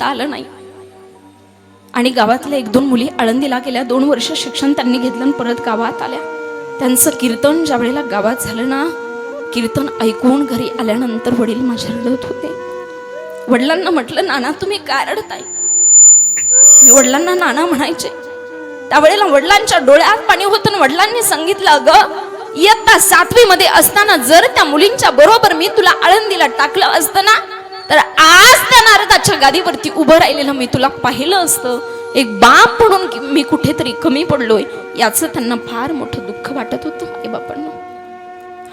म्हणता आलं नाही. आणि गावातल्या 1-2 मुली आळंदीला गेल्या. 2 वर्ष शिक्षण त्यांनी घेतलं आणि परत गावात आल्या. त्यांचं कीर्तन ज्या वेळेला गावात झालं ना, कीर्तन ऐकून घरी आल्यानंतर वडील माझ्या रडत होते. वडिलांना म्हटलं, नाना तुम्ही काय रडताय? मी वडिलांना नाना म्हणायचे. त्यावेळेला वडिलांच्या डोळ्यात पाणी होतं. वडिलांनी सांगितलं, अगं इयत्ता 7वी मध्ये असताना जर त्या मुलींच्या बरोबर मी तुला आळंदीला टाकलं असतं ना, तर आज त्या नारदाच्या गादीवरती उभं राहिलेलं मी तुला पाहिलं असतं. एक बाप म्हणून मी कुठेतरी कमी पडलोय याचं त्यांना फार मोठं दुःख वाटत होतं आई बापांना.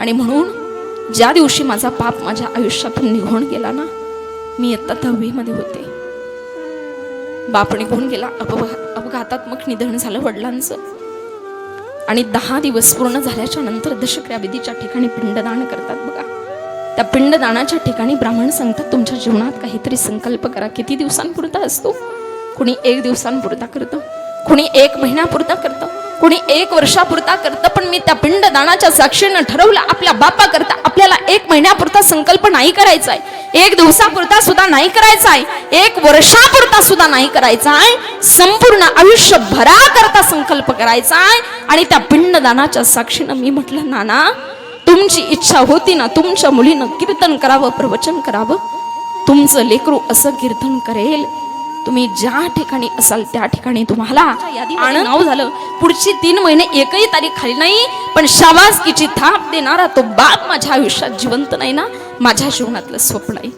आणि म्हणून ज्या दिवशी माझा पाप माझ्या आयुष्यातून निघून गेला ना, मी इयत्ता 10वी मध्ये होते. बाप निघून गेला. अपघातात्मक निधन झालं वडिलांचं. आणि 10 दिवस पूर्ण झाल्याच्या नंतर दशक्रियाविधीच्या ठिकाणी पिंडदान करतात बघा. त्या पिंडदानाच्या ठिकाणी ब्राह्मण सांगतात, तुमच्या जीवनात काहीतरी संकल्प करा. किती दिवसांपुरता असतो? कुणी 1 दिवसांपुरता करतं, कुणी 1 महिन्यापुरता करतं, कुणी 1 वर्षापुरता करतं. पण मी त्या पिंडदानाच्या साक्षीनं ठरवलं, आपल्या बापा करता आपल्याला 1 महिन्यापुरता संकल्प नाही करायचा आहे, 1 दिवसापुरता सुद्धा नाही करायचा आहे, 1 वर्षापुरता सुद्धा नाही करायचा आहे, संपूर्ण आयुष्यभरा करता संकल्प करायचा आहे. आणि त्या पिंडदानाच्या साक्षीनं मी म्हटलं, नाना तुमची इच्छा होती ना, तुमच्या मुलीनं कीर्तन करावं, प्रवचन करावं, तुमचं लेकरू असं कीर्तन करेल. तुम्ही ज्या ठिकाणी असाल त्या ठिकाणी तुम्हाला आनंद नाव झालं. पुढची 3 महिने एकही तारीख खाली नाही, पण शाबासकीची थाप देणारा तो बाप माझ्या आयुष्यात जिवंत नाही ना, माझ्या जीवनातलं स्वप्न आहे.